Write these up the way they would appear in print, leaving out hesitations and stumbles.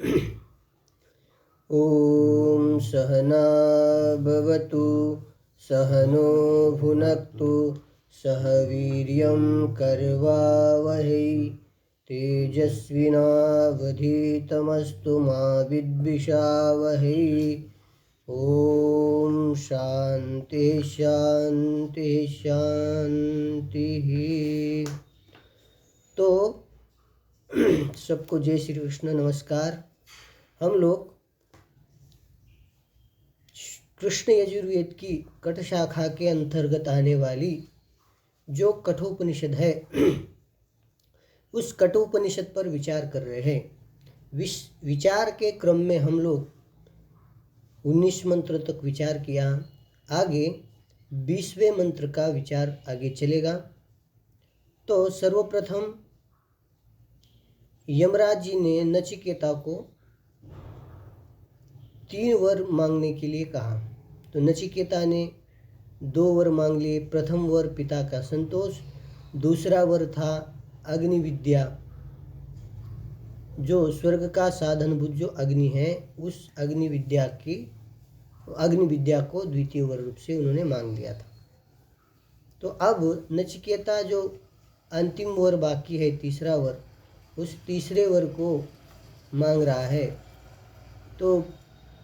ॐ सहना भवतु सहनो भुनक्तु सह वीर्यं करवावहै तेजस्विनावधीतमस्तु मा विद्विषावहै। ॐ शांति शांति शांति। तो सबको जय श्री कृष्ण, नमस्कार। हम लोग कृष्ण यजुर्वेद की कठ शाखा के अंतर्गत आने वाली जो कठोपनिषद है उस कठोपनिषद पर विचार कर रहे हैं। विचार के क्रम में हम लोग 19 मंत्र तक विचार किया। आगे 20वें मंत्र का विचार आगे चलेगा। तो सर्वप्रथम यमराज जी ने नचिकेता को 3 वर मांगने के लिए कहा। तो नचिकेता ने 2 वर मांग लिए। प्रथम वर पिता का संतोष, दूसरा वर था अग्नि विद्या, जो स्वर्ग का साधनभूत जो अग्नि है, उस अग्नि विद्या को द्वितीय वर रूप से उन्होंने मांग लिया था। तो अब नचिकेता जो अंतिम वर बाकी है, तीसरा वर, उस तीसरे वर को मांग रहा है। तो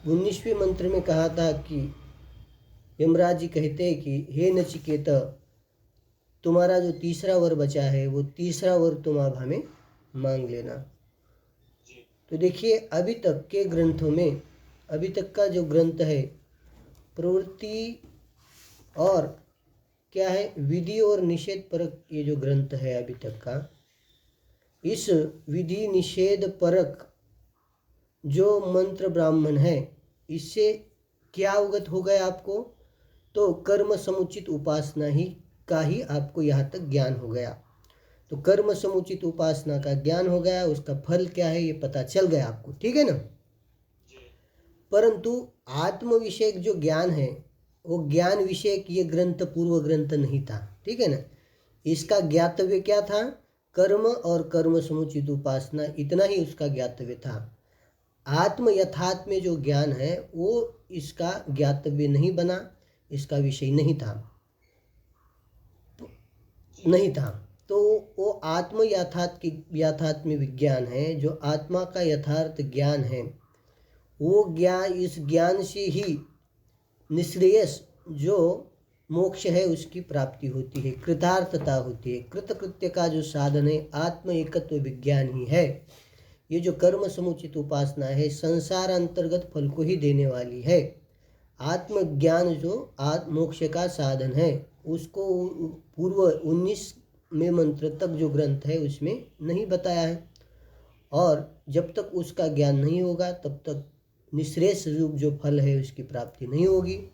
19वें मंत्र में कहा था कि यमराज जी कहते हैं कि हे नचिकेता, तुम्हारा जो तीसरा वर बचा है वो तीसरा वर तुम अब हमें मांग लेना। तो देखिए, अभी तक के ग्रंथों में, अभी तक का जो ग्रंथ है, प्रवृत्ति और क्या है, विधि और निषेध परक ये जो ग्रंथ है अभी तक का, इस विधि निषेध परक जो मंत्र ब्राह्मण है, इससे क्या अवगत हो गया आपको? तो कर्म समुचित उपासना का ही आपको यहाँ तक ज्ञान हो गया। तो कर्म समुचित उपासना का ज्ञान हो गया, उसका फल क्या है ये पता चल गया आपको, ठीक है ना। परंतु आत्म विषयक जो ज्ञान है, वो ज्ञान विषयक ये ग्रंथ पूर्व ग्रंथ नहीं था, ठीक है ना। इसका ज्ञातव्य क्या था? कर्म और कर्म समुचित उपासना, इतना ही उसका ज्ञातव्य था। आत्म यथार्थ में जो ज्ञान है वो इसका ज्ञातव्य नहीं बना, इसका विषय नहीं था। तो वो आत्म यथार्थ में विज्ञान है, जो आत्मा का यथार्थ ज्ञान है, वो ज्ञान, इस ज्ञान से ही निश्रेयस जो मोक्ष है उसकी प्राप्ति होती है, कृतार्थता होती है। कृतकृत्य का जो साधन है आत्म एकत्व विज्ञान ही है। ये जो कर्म समुचित उपासना है संसार अंतर्गत फल को ही देने वाली है। आत्मज्ञान जो मोक्ष का साधन है, उसको पूर्व 19वें मंत्र तक जो ग्रंथ है उसमें नहीं बताया है। और जब तक उसका ज्ञान नहीं होगा तब तक निश्रेष रूप जो फल है उसकी प्राप्ति नहीं होगी।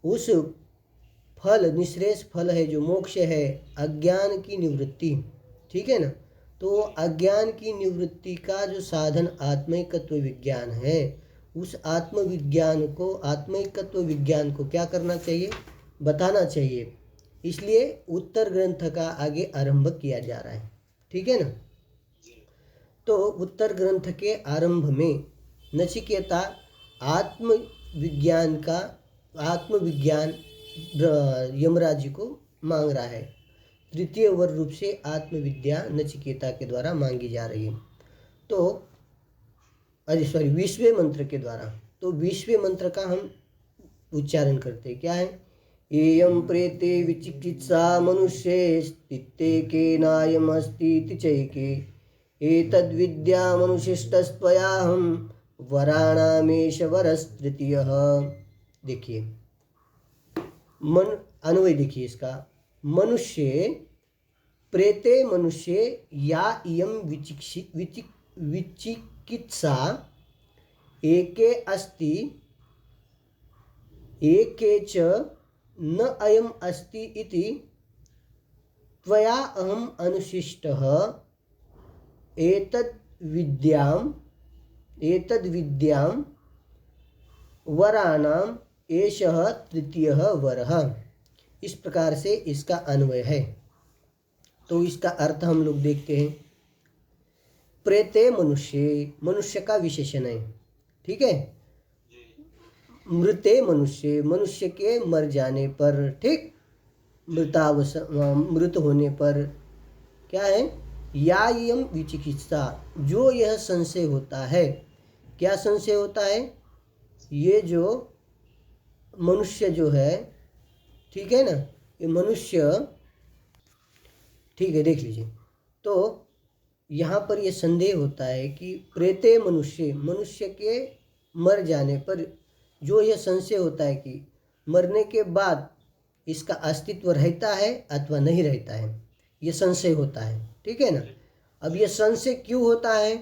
उस फल, निश्रेष फल है जो मोक्ष है, अज्ञान की निवृत्ति, ठीक है ना। तो अज्ञान की निवृत्ति का जो साधन आत्मिकत्व विज्ञान है, उस आत्मविज्ञान को, आत्मिकत्व विज्ञान को क्या करना चाहिए? बताना चाहिए। इसलिए उत्तर ग्रंथ का आगे आरंभ किया जा रहा है, ठीक है ना। तो उत्तर ग्रंथ के आरंभ में नचिकेता आत्मविज्ञान यमराज जी को मांग रहा है। तृतीय वर रूप से आत्मविद्या नचिकेता के द्वारा मांगी जा रही है। तो 20वें मंत्र के द्वारा। तो 20वें मंत्र का हम उच्चारण करते हैं। क्या है? एयं प्रेते विचिकित्सा मनुष्ये स्थिते केनायमस्तीति चैके एतद्विद्या मनुष्यस्तस्त्वयाहं वराणामेष वरस्तृतीयः। देखिए अन्वय देखिए इसका। मनुष्य प्रेते मनुष्य या इयं विचिकित्सा एके अस्ति एके च न अयम् अस्ति इति त्वया अहम् अनुशिष्टः एतद्विद्यां वराणाम एषः तृतीयः वरः। इस प्रकार से इसका अन्वय है। तो इसका अर्थ हम लोग देखते हैं। प्रेते मनुष्य, मनुष्य का विशेषण है, ठीक है। मृते मनुष्य, मनुष्य के मर जाने पर, ठीक, मृत होने पर क्या है, या यम विचिकित्सा, जो यह संशय होता है। क्या संशय होता है? ये जो मनुष्य जो है, ठीक है ना, ये मनुष्य, ठीक है, देख लीजिए। तो यहाँ पर ये संदेह होता है कि प्रेते मनुष्य, मनुष्य के मर जाने पर जो यह संशय होता है कि मरने के बाद इसका अस्तित्व रहता है अथवा नहीं रहता है, ये संशय होता है, ठीक है ना। अब ये संशय क्यों होता है?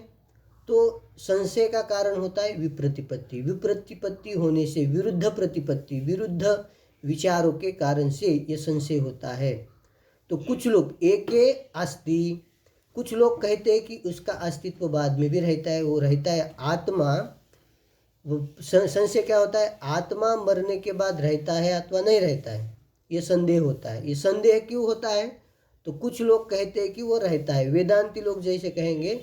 तो संशय का कारण होता है विप्रतिपत्ति। विप्रतिपत्ति होने से, विरुद्ध प्रतिपत्ति, विरुद्ध विचारों के कारण से ये संशय होता है। तो कुछ लोग एके अस्ति, कुछ लोग कहते हैं कि उसका अस्तित्व बाद में भी रहता है, वो रहता है आत्मा। संशय क्या होता है? आत्मा मरने के बाद रहता है अथवा नहीं रहता है, ये संदेह होता है। ये संदेह क्यों होता है? तो कुछ लोग कहते हैं कि वो रहता है। वेदांती लोग जैसे कहेंगे,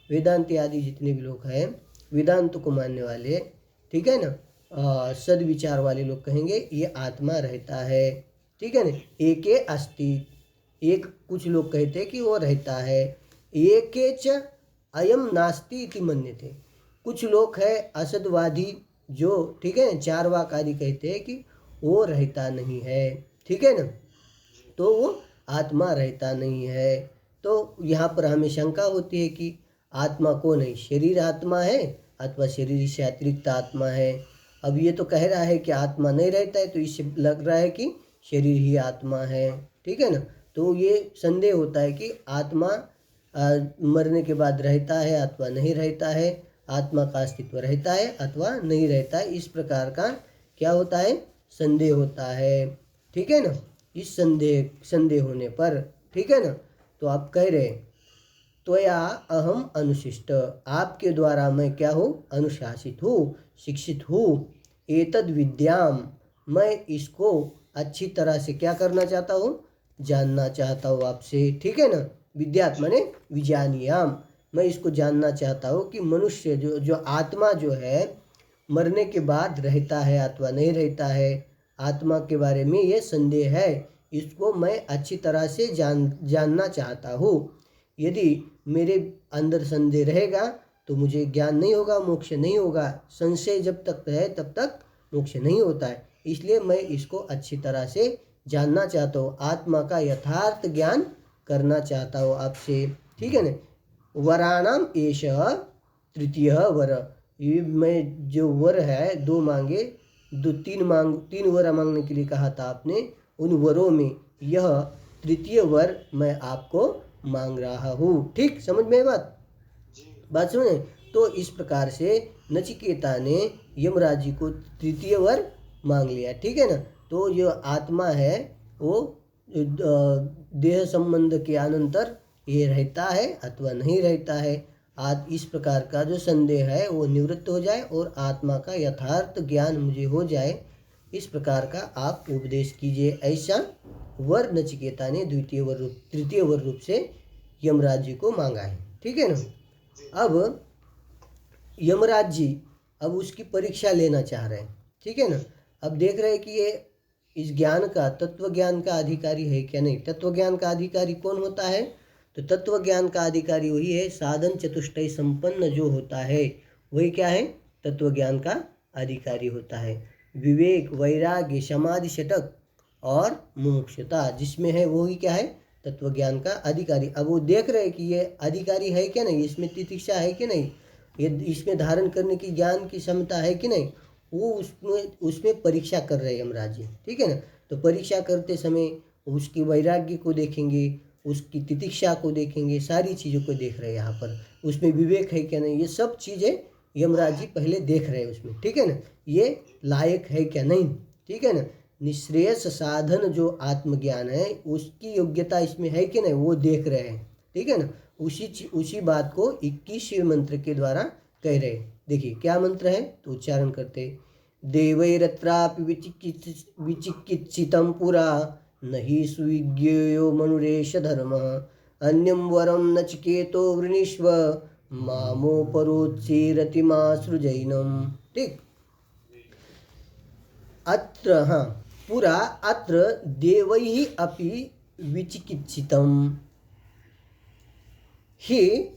वेदांती आदि जितने भी लोग हैं, वेदांत को मानने वाले, ठीक है ना, सदविचार वाले लोग कहेंगे ये आत्मा रहता है, ठीक है ना। एके अस्ति, एक कुछ लोग कहते हैं कि वो रहता है। एके च अयम नास्ति इति मन्यते, कुछ लोग है असदवादी जो, ठीक है, चारवाक आदि कहते हैं कि वो रहता नहीं है, ठीक है ना, तो वो आत्मा रहता नहीं है। तो यहाँ पर हमें शंका होती है कि आत्मा कौन है? शरीर आत्मा है अथवा शरीर से अतिरिक्त आत्मा है? अब ये तो कह रहा है कि आत्मा नहीं रहता है, तो इससे लग रहा है कि शरीर ही आत्मा है, ठीक है ना। तो ये संदेह होता है कि आत्मा मरने के बाद रहता है अथवा नहीं रहता है, आत्मा का अस्तित्व रहता है अथवा नहीं रहता है, इस प्रकार का क्या होता है? संदेह होता है, ठीक है ना। इस संदेह होने पर, ठीक है ना, तो आप कह रहे त्वया अहम अनुशिष्ट, आपके द्वारा मैं क्या हूँ? अनुशासित हूँ, शिक्षित हूँ। एतद विद्याम, मैं इसको अच्छी तरह से क्या करना चाहता हूँ? जानना चाहता हूँ आपसे, ठीक है ना। विद्यात् माने विजानीयाम, मैं इसको जानना चाहता हूँ कि मनुष्य जो आत्मा जो है मरने के बाद रहता है अथवा नहीं रहता है, आत्मा के बारे में ये संदेह है, इसको मैं अच्छी तरह से जानना चाहता हूँ। यदि मेरे अंदर संदेह रहेगा तो मुझे ज्ञान नहीं होगा, मोक्ष नहीं होगा। संशय जब तक है तब तक मोक्ष नहीं होता है, इसलिए मैं इसको अच्छी तरह से जानना चाहता हूँ, आत्मा का यथार्थ ज्ञान करना चाहता हूँ आपसे, ठीक है ना। वराणाम एष तृतीय वर, ये मैं जो वर है दो मांगे, तीन वर मांगने के लिए कहा था आपने, उन वरों में यह तृतीय वर मैं आपको मांग रहा हूँ, ठीक, समझ में बात समझे। तो इस प्रकार से नचिकेता ने यमराज जी को तृतीय वर मांग लिया, ठीक है ना। तो जो आत्मा है वो देह संबंध के अनंतर ये रहता है अथवा नहीं रहता है, आज इस प्रकार का जो संदेह है वो निवृत्त हो जाए और आत्मा का यथार्थ ज्ञान मुझे हो जाए, इस प्रकार का आप उपदेश कीजिए। ऐसा वर नचिकेता ने तृतीय वर रूप से यमराज जी को मांगा है, ठीक है ना। अब यमराज जी अब उसकी परीक्षा लेना चाह रहे हैं, ठीक है ना। अब देख रहे हैं कि ये इस ज्ञान का, तत्व ज्ञान का अधिकारी है क्या नहीं। तत्व ज्ञान का अधिकारी कौन होता है? तो तत्व ज्ञान का अधिकारी वही है, साधन चतुष्टय संपन्न जो होता है वही क्या है? तत्व ज्ञान का अधिकारी होता है। विवेक, वैराग्य, समाधि, शतक और मुमुक्षुता जिसमें है वही क्या है? तत्व ज्ञान का अधिकारी। अब वो देख रहे हैं कि ये अधिकारी है क्या नहीं, इसमें तितिक्षा है कि नहीं, ये इसमें धारण करने की ज्ञान की क्षमता है कि नहीं, वो उसमें परीक्षा कर रहे हैं यमराज जी, ठीक है ना। तो परीक्षा करते समय उसकी वैराग्य को देखेंगे, उसकी तितिक्षा को देखेंगे, सारी चीज़ों को देख रहे हैं यहाँ पर। उसमें विवेक है क्या नहीं, ये सब चीज़ें यमराज जी पहले देख रहे हैं उसमें, ठीक है ना। ये लायक है क्या नहीं, ठीक है ना। निश्रेयस साधन जो आत्मज्ञान है उसकी योग्यता इसमें है कि नहीं, वो देख रहे हैं, ठीक है ना। उसी बात को 21वें मंत्र के द्वारा कह रहे हैं। देखिए क्या मंत्र है, तो उच्चारण करते, देवैरत्रापि विचिकित्सितं पुरा नहि सुविज्ञेयो मनुरेश धर्म अन्यं वरम नचिकेतो वृणीष्व मामोपरोत्सीरतिमासृजैनम। ठीक, अत्र, हाँ, पुरा अत्र देवैः अपि विचिकित्सितं हि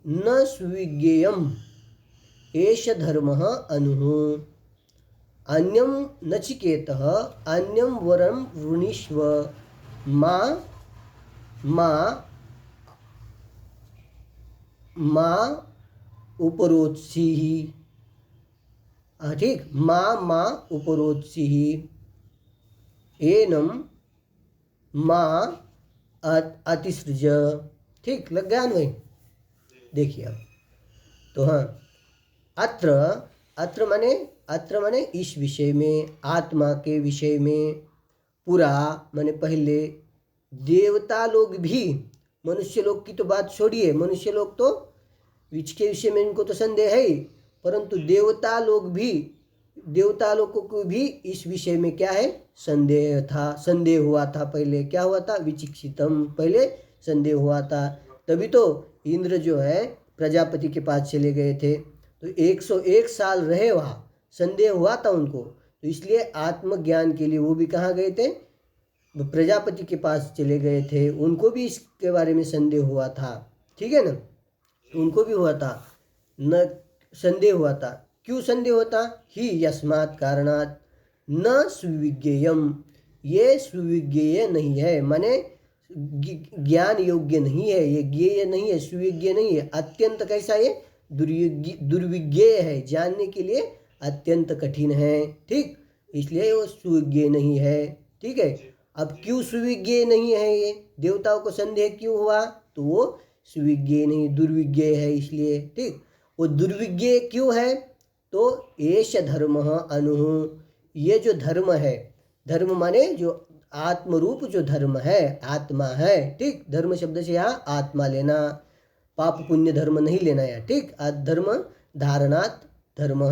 न सुविज्ञेयम् एष धर्मः अनुः। अन्यं नचिकेतः अन्यं वरं वृणीष्व मा मा मा उपरोत्सीः। ठीक, मा उपरोत्सीः एनं मा अतिसृज। ठीक, लग गया भाई? देखिए अब तो, हाँ, अत्र अत्र माने इस विषय में, आत्मा के विषय में, पूरा माने पहले, देवता लोग भी, मनुष्य लोग की तो बात छोड़िए, मनुष्य लोग तो के विषय में इनको तो संदेह है ही, परंतु देवता लोगों को भी इस विषय में क्या है, संदेह हुआ था। पहले क्या हुआ था, विचिकित्सितम, पहले संदेह हुआ था। तभी तो इंद्र जो है प्रजापति के पास चले गए थे, तो 101 साल रहे वहाँ, संदेह हुआ था उनको, तो इसलिए आत्मज्ञान के लिए वो भी कहाँ गए थे, प्रजापति के पास चले गए थे। उनको भी इसके बारे में संदेह हुआ था, ठीक है ना, उनको भी हुआ था, न संदेह हुआ था। क्यों संदेह होता, ही यस्मात् कारणात् न सुविज्ञेयम, ये सुविज्ञेय नहीं है, माने ज्ञान योग्य नहीं है, ये ज्ञेय नहीं है, सुविज्ञेय नहीं है, अत्यंत कैसा है, दुर्विज्ञेय है, जानने के लिए अत्यंत कठिन है। ठीक, इसलिए वो सुविज्ञेय नहीं है। ठीक है, अब क्यों सुविज्ञेय नहीं है, ये देवताओं को संदेह क्यों हुआ, तो वो सुविज्ञेय नहीं, दुर्विज्ञेय है इसलिए। ठीक, वो दुर्विज्ञेय क्यों है, तो एष धर्मः अनुः, ये जो धर्म है, धर्म माने जो आत्मरूप जो धर्म है, आत्मा है। ठीक, धर्म शब्द से यहाँ आत्मा लेना, पाप पुण्य धर्म नहीं लेना है। ठीक, धर्म धारणात् धर्म,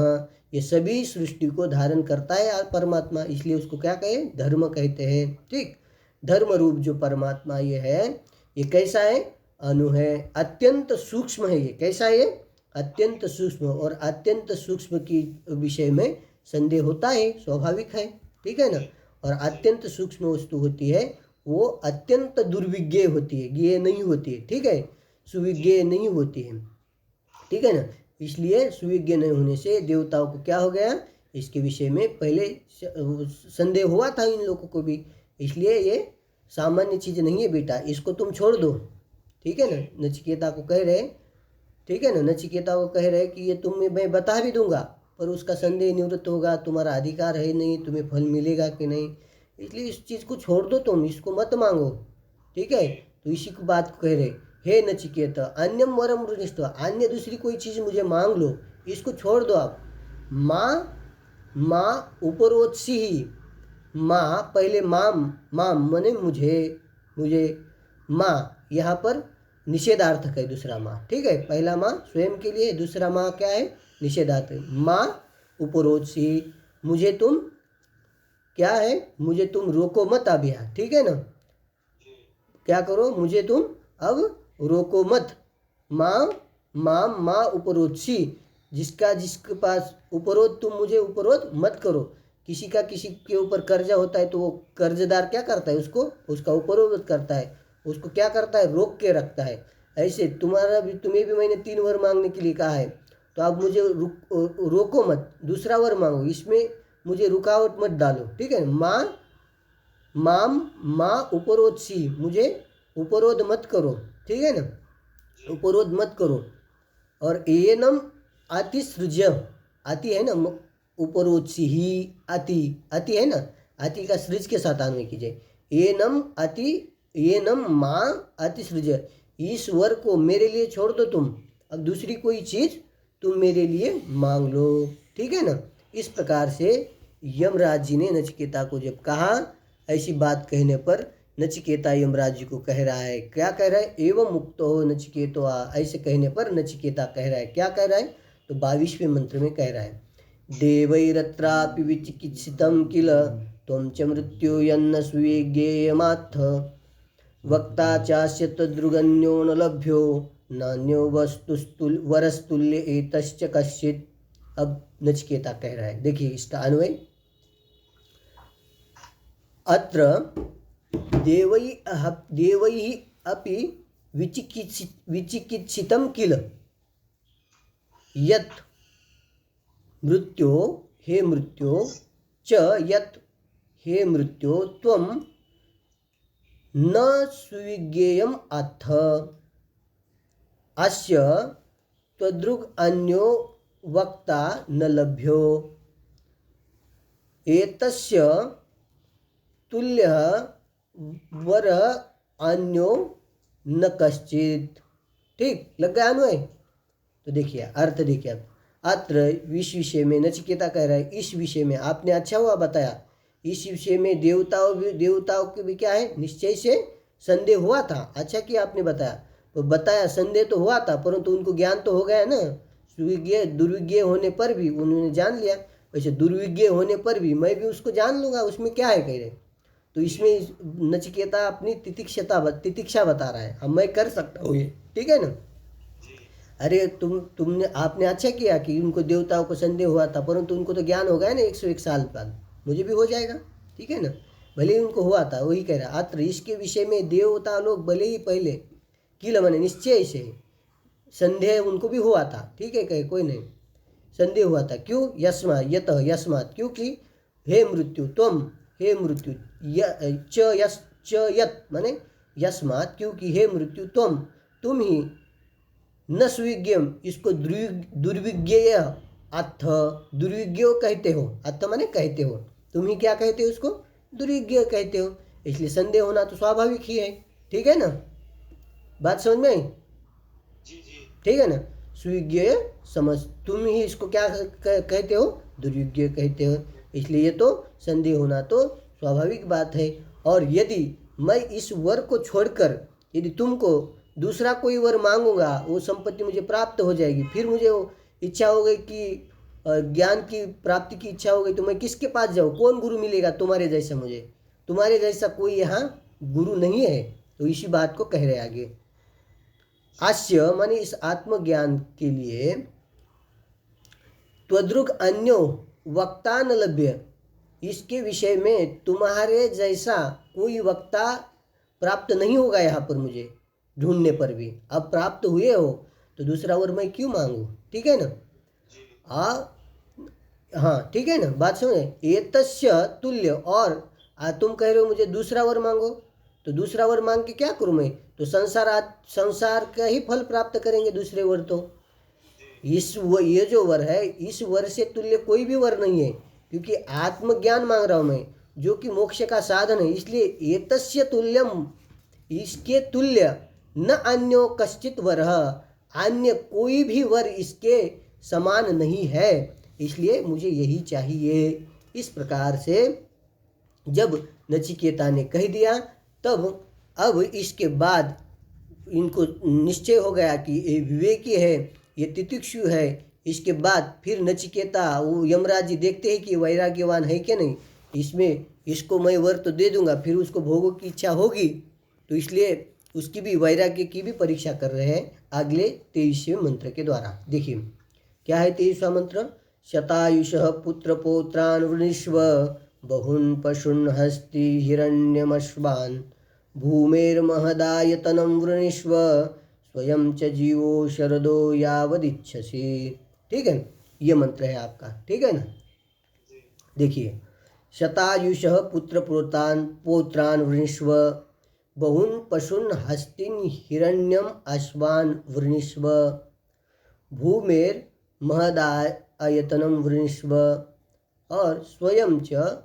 ये सभी सृष्टि को धारण करता है परमात्मा, इसलिए उसको क्या कहे, धर्म कहते हैं। ठीक, धर्म रूप जो परमात्मा ये है, ये कैसा है, अनु है, अत्यंत सूक्ष्म है। ये कैसा है, अत्यंत सूक्ष्म, और अत्यंत सूक्ष्म की विषय में संदेह होता है, स्वाभाविक है। ठीक है ना, और अत्यंत सूक्ष्म वस्तु होती है वो अत्यंत दुर्विज्ञेय होती है, ज्ञेय नहीं होती है। ठीक है, सुविज्ञेय नहीं होती है। ठीक है ना, इसलिए सुविज्ञ नहीं होने से देवताओं को क्या हो गया, इसके विषय में पहले संदेह हुआ था इन लोगों को भी, इसलिए ये सामान्य चीज़ नहीं है बेटा, इसको तुम छोड़ दो। ठीक है ना, नचिकेता को कह रहे, ठीक है ना, नचिकेता को कह रहे कि ये तुम्हें मैं बता भी दूंगा, पर उसका संदेह निवृत्त होगा, तुम्हारा अधिकार है नहीं, तुम्हें फल मिलेगा कि नहीं, इसलिए इस चीज़ को छोड़ दो, तुम इसको मत मांगो। ठीक है, तो इसी को बात को कह रहे, हे नचिकेत अन्यम वरम वृणीष्व, अन्य दूसरी कोई चीज़ मुझे मांग लो, इसको छोड़ दो आप। माँ उपरोत्सी ही, माँ पहले माम मने मुझे माँ यहाँ पर निषेधार्थक है, दूसरा माँ। ठीक है, पहला माँ स्वयं के लिए, दूसरा माँ क्या है, निषेधार्थक। माँ उपरोत्सी, मुझे तुम क्या है, मुझे तुम रोको मत अब यहाँ। ठीक है ना, क्या करो, मुझे तुम अब रोको मत। माँ उपरोत्सी, जिसके पास उपरोध, तुम मुझे उपरोध मत करो। किसी के ऊपर कर्जा होता है तो वो कर्जदार क्या करता है, उसका उपरोध करता है, उसको क्या करता है, रोक के रखता है। ऐसे तुम्हें भी मैंने 3 वर मांगने के लिए कहा है, तो अब मुझे रोको मत, दूसरा वर मांगो, इसमें मुझे रुकावट मत डालो। ठीक है, माँ उपरोधसी, मुझे उपरोध मत करो। ठीक है ना, उपरोध मत करो। और एनम अतिसृज, अति है ना, उपरोधसी ही अति है ना, अति का सृज के साथ अन्वय कीजिए। एनम माँ अतिसृज, इस वर को मेरे लिए छोड़ दो तुम, अब दूसरी कोई चीज़ तुम मेरे लिए मांग लो। ठीक है ना, इस प्रकार से यमराज जी ने नचिकेता को जब कहा, ऐसी बात कहने पर नचिकेता यमराज जी को कह रहा है, क्या कह रहा है, एवं मुक्तो हो नचिकेतो, ऐसे कहने पर नचिकेता कह रहा है, क्या कह रहा है, तो 22वें मंत्र में कह रहा है, देवैरत्रापि विचिकित्सितं किल त्वं च मृत्यु यन्न सुविज्ञेयमात्थ वक्ता चास्य तद्रुगन्यो न लभ्यो नान्यो वरस्तुल्य एतश्च कश्चित्। अब नचिकेता कह रहा है, देखिए इसका अन्वय। अत्र देवैः अपि विचिकित्सितं किल यत् मृत्यो हे मृत्यो च यत् हे मृत्यो त्वं न सुविज्ञेयम् अथ अस्य त्वदृग् अन्यो वक्ता न लभ्यो एतस्य तुल्यः वरः अन्यो न कश्चित्। ठीक, लग गया अन्वय? तो देखिए अर्थ देखिए अब। अत्र इस विषय में नचिकेता कह रहा है, इस विषय में आपने अच्छा हुआ बताया, इस विषय में देवताओं के भी क्या है, निश्चय से संदेह हुआ था। अच्छा कि आपने बताया, तो बताया संदेह तो हुआ था, परंतु उनको ज्ञान तो हो गया ना। सुविज्ञ दुर्विज्ञ होने पर भी उन्होंने जान लिया, वैसे दुर्विज्ञ होने पर भी मैं भी उसको जान लूँगा, उसमें क्या है कह रहे। तो इसमें नचिकेता अपनी तितिक्षा बता रहा है, अब मैं कर सकता हूँ ये, ठीक है ना। अरे तुमने आपने अच्छा किया कि उनको देवताओं को संदेह हुआ था, परंतु उनको तो ज्ञान हो गया ना 101 साल बाद, मुझे भी हो जाएगा, ठीक है ना। भले ही उनको हुआ था, वही कह रहा। अत्र इसके विषय में देवता लोग भले ही पहले किल माने निश्चय से संदेह उनको भी हुआ था, ठीक है, कहे कोई नहीं संदेह हुआ था। क्यों? यस्मात् क्योंकि हे मृत्यु तुम, हे मृत्यु यत माने यस्मात् क्योंकि हे मृत्यु तुम ही न सुविज्ञम, इसको दुर्विज्ञेय अथ, दुर्विज्ञ कहते हो, अथ माने कहते हो, तुम ही क्या कहते हो, उसको दुर्विज्ञ कहते हो, इसलिए संदेह होना तो स्वाभाविक ही है, ठीक है ना। बात समझ में आई? ठीक है ना। सुविज्ञ समझ, तुम ही इसको क्या कहते हो, दुर्विज्ञ कहते हो, इसलिए ये तो संदेह होना तो स्वाभाविक बात है। और यदि मैं इस वर को छोड़कर यदि तुमको दूसरा कोई वर मांगूंगा, वो संपत्ति मुझे प्राप्त हो जाएगी, फिर मुझे वो इच्छा हो गई कि ज्ञान की प्राप्ति की इच्छा हो गई, तो मैं किसके पास जाऊँ, कौन गुरु मिलेगा तुम्हारे जैसा, मुझे तुम्हारे जैसा कोई यहाँ गुरु नहीं है। तो इसी बात को कह रहे आगे। आस्य माने इस आत्मज्ञान के लिए त्वदृग् अन्यो वक्ता न लभ्य, इसके विषय में तुम्हारे जैसा कोई वक्ता प्राप्त नहीं होगा यहाँ पर, मुझे ढूंढने पर भी। अब प्राप्त हुए हो तो दूसरा वर मैं क्यों मांगू, ठीक है ना। हाँ ठीक है ना, बात समझे। एतस्य तुल्य, और तुम कह रहे हो मुझे दूसरा वर मांगो, तो दूसरा वर मांग के क्या करूँ मैं, तो संसार का ही फल प्राप्त करेंगे दूसरे वर। तो ये जो वर है, इस वर से तुल्य कोई भी वर नहीं है, क्योंकि आत्मज्ञान मांग रहा हूँ मैं, जो कि मोक्ष का साधन है। इसलिए एतस्य तुल्यम, इसके तुल्य न अन्यो कश्चित वरः, अन्य कोई भी वर इसके समान नहीं है, इसलिए मुझे यही चाहिए। इस प्रकार से जब नचिकेता ने कह दिया, तब अब इसके बाद इनको निश्चय हो गया कि ये विवेकी है, ये तितिक्षु है। इसके बाद फिर नचिकेता, वो यमराज जी देखते हैं कि वैराग्यवान है कि नहीं, इसमें इसको मैं वर तो दे दूंगा, फिर उसको भोगों की इच्छा होगी, तो इसलिए उसकी भी वैराग्य की भी परीक्षा कर रहे हैं अगले 23वें मंत्र के द्वारा। देखिए क्या है 23वां मंत्र। शतायुषः पुत्र पौत्रान् वृणीष्व बहून् पशून् हस्ति हिरण्यमश्वान् भूमेर्महदायतनं वृणीष्व स्वयं च जीवो शरदो यावदिच्छसि। ठीक है, ये मंत्र है आपका, ठीक है ना। देखिए शतायुषः पुत्र पौत्रान् वृणीष्व बहून् पशून् हस्तिन् हिरण्यम अश्वान् वृणीष्व भूमेर महदायतनं वृणीष्व और स्वयं च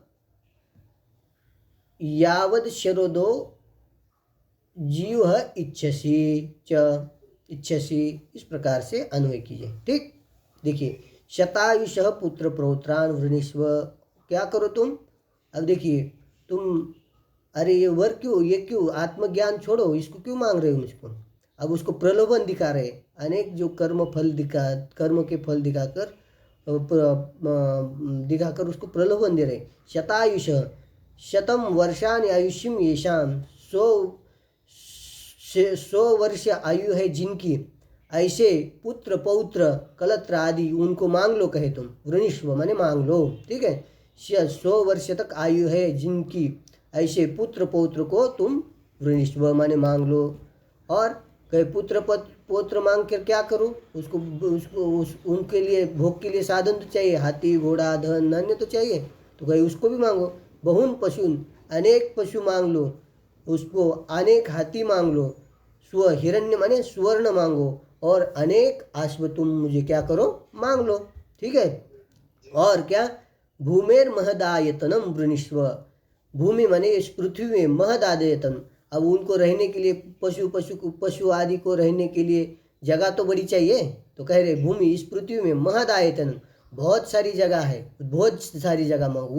यावद शरदो जीव इच्छसि च, इच्छसि, इस प्रकार से अन्वय कीजिए। ठीक, देखिए शतायुषः पुत्र पौत्रान् वृणीष्व, क्या करो तुम, अब देखिए तुम, अरे ये वर क्यों, ये क्यों, आत्मज्ञान छोड़ो, इसको क्यों मांग रहे हो मुझको। अब उसको प्रलोभन दिखा रहे, अनेक जो कर्म के फल दिखाकर उसको प्रलोभन दे रहे। शतायुष, शतम वर्षाणि आयुष्यम येषां 100 वर्ष आयु है जिनकी, ऐसे पुत्र पौत्र कलत्र आदि उनको मांग लो, कहे तुम वृणीष्व माने मांग लो। ठीक है, 100 वर्ष तक आयु है जिनकी, ऐसे पुत्र पौत्र को तुम वृणीष्व माने मांग लो। और कहे पुत्र पौत्र मांग कर क्या करो, उनके लिए भोग के लिए साधन तो चाहिए, हाथी घोड़ा धन अन्य तो चाहिए, तो कहे उसको भी मांगो। बहुन पशुन, अनेक पशु मांग लो, उसको अनेक हाथी मांग लो। स्व हिरण्य माने स्वर्ण मांगो, और अनेक अश्व तुम मुझे क्या करो, मांग लो। ठीक है, और क्या, भूमेर महदायतनम वृणीष्व, भूमि माने इस पृथ्वी में महदायतन, अब उनको रहने के लिए पशु आदि को रहने के लिए जगह तो बड़ी चाहिए, तो कह रहे भूमि इस पृथ्वी में महदायतन, बहुत सारी जगह है, बहुत सारी जगह मांगो,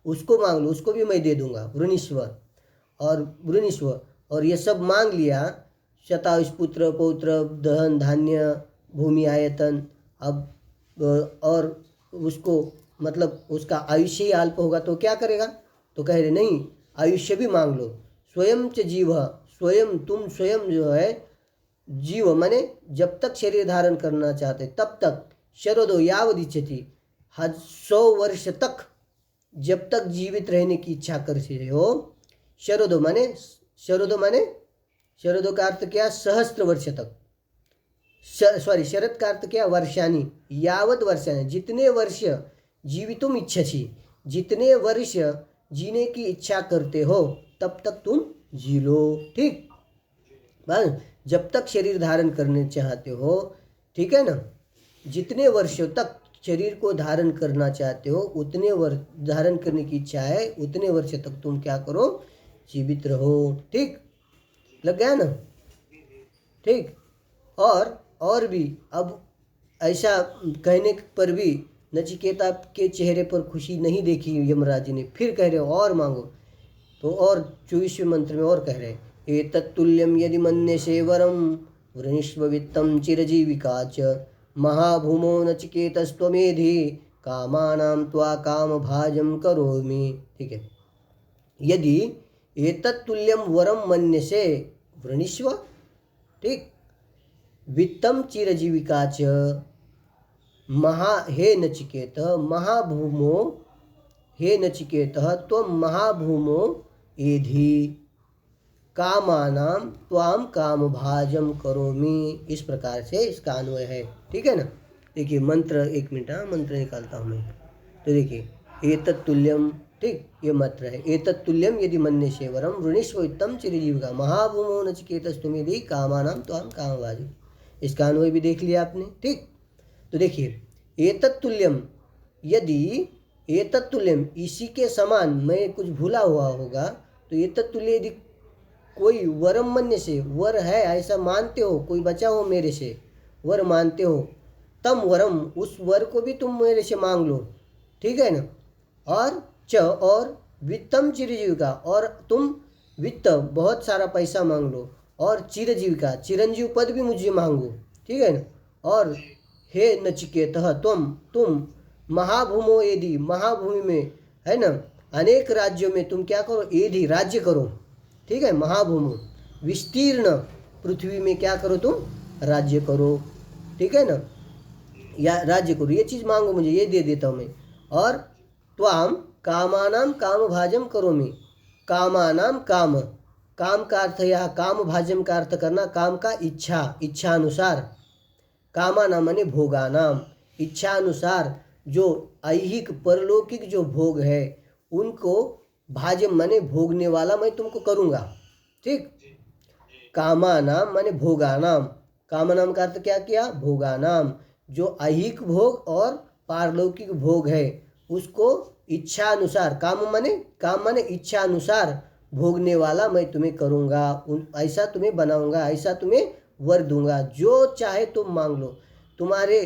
उसको मांग लो, उसको भी मैं दे दूंगा, वृणीष्व और वृणीष्व। और ये सब मांग लिया, 27 पुत्र पौत्र धन धान्य भूमि आयतन। अब और उसको मतलब उसका आयुष्य ही अल्प होगा तो क्या करेगा, तो कह रहे नहीं, आयुष्य भी मांग लो। स्वयं च जीव, स्वयं तुम स्वयं जो है जीव माने जब तक शरीर धारण करना चाहते तब तक, शरदो यावदिच्छति, 100 वर्ष तक जब तक जीवित रहने की इच्छा करते हो। शरदो माने शरदो का अर्थ क्या, सहस्त्र वर्ष तक, सॉरी शरद का अर्थ क्या, वर्षानी, यावत वर्षानी, जितने वर्ष जीवितुम इच्छसि, जितने वर्ष जीने की इच्छा करते हो तब तक तुम जी लो। ठीक, बस जब तक शरीर धारण करने चाहते हो, ठीक है ना, जितने वर्षों तक शरीर को धारण करना चाहते हो, उतने वर्ष धारण करने की इच्छा है, उतने वर्ष तक तुम क्या करो, जीवित रहो। ठीक, लग गया ना। ठीक, और भी अब ऐसा कहने पर भी नचिकेता के चेहरे पर खुशी नहीं देखी यमराज ने, फिर कह रहे और मांगो, तो और 24वें मंत्र में और कह रहे, एतत्तुल्यम यदि मन्यसे वरम वृणीष्व वित्तम चिरजीविका च महाभूमो नचिकेतस्त्वमेधि कामानां त्वा काम भाजम करोमि। ठीक है, यदि एतत्तुल्यम वरम मन्यसे वृणीष्व, ठीक, वित्तम चिरजीविका च हे नचिकेत महाभूमो, हे नचिकेत त्वं महाभूमो एधि कामानां त्वाम काम भाजम करोमि। इस प्रकार से इसका अन्वय है। ठीक है ना, देखिए मंत्र, एक मिनट, मंत्र निकालता हूँ मैं। तो देखिए एतत्तुल्यम, ठीक, ये मंत्र है, एतत्तुल्यम यदि मन्यसे वरम वृणीष्व वित्तम चिरजीविका महाभूमो नचिकेतस्त्वमेधि कामानां त्वाम काम भाजम। इसका अन्वय भी देख लिया आपने। ठीक, तो देखिए एतत्तुल्यम, यदि एतत्तुल्यम इसी के समान, मैं कुछ भूला हुआ होगा, तो एतत्तुल्य यदि कोई वरम मन्य से, वर है ऐसा मानते हो, कोई बचा हो मेरे से, वर मानते हो, तम वरम, उस वर को भी तुम मेरे से मांग लो। ठीक है ना, और वित्तम चिरजीविका, और तुम वित्त बहुत सारा पैसा मांग लो, और चिरजीविका चिरंजीव पद भी मुझे मांगो। ठीक है ना, और हे नचिकेत तुम महाभूमो यदि, महाभूमि में है ना, अनेक राज्यों में तुम क्या करो, यदि राज्य करो। ठीक है, महाभूमो विस्तीर्ण पृथ्वी में क्या करो, तुम राज्य करो। ठीक है ना, या राज्य करो, ये चीज़ मांगो मुझे, ये दे देता हूँ मैं। और त्वाम कामानाम काम भाजम करोमि, कामानाम काम, काम का अर्थ यहाँ काम भाजम का अर्थ करना, काम का इच्छा, इच्छा अनुसार, कामानाम माने भोगानाम, इच्छा अनुसार जो ऐहिक परलौकिक जो भोग है उनको, भाजम माने भोगने वाला मैं तुमको करूँगा। ठीक, कामानाम माने भोगानाम, कामानाम का अर्थ क्या किया, भोगानाम, जो ऐहिक भोग और पारलौकिक भोग है उसको इच्छा अनुसार, काम माने इच्छा अनुसार भोगने वाला मैं तुम्हें करूँगा, ऐसा तुम्हें बनाऊँगा, ऐसा तुम्हें वर दूंगा। जो चाहे तुम मांग लो, तुम्हारे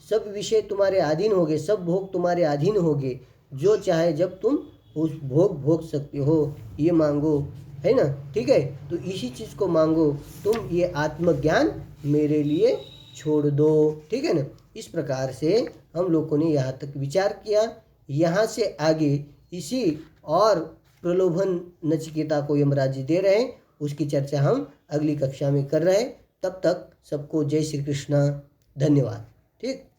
सब विषय तुम्हारे अधीन होंगे, सब भोग तुम्हारे अधीन होंगे, जो चाहे जब तुम उस भोग सकते हो, ये मांगो, है ना। ठीक है, तो इसी चीज़ को मांगो तुम, ये आत्मज्ञान मेरे लिए छोड़ दो। ठीक है ना, इस प्रकार से हम लोगों ने यहाँ तक विचार किया। यहाँ से आगे इसी और प्रलोभन नचिकेता को यमराज जी दे रहे हैं, उसकी चर्चा हम अगली कक्षा में कर रहे हैं। तब तक सबको जय श्री कृष्ण, धन्यवाद। ठीक।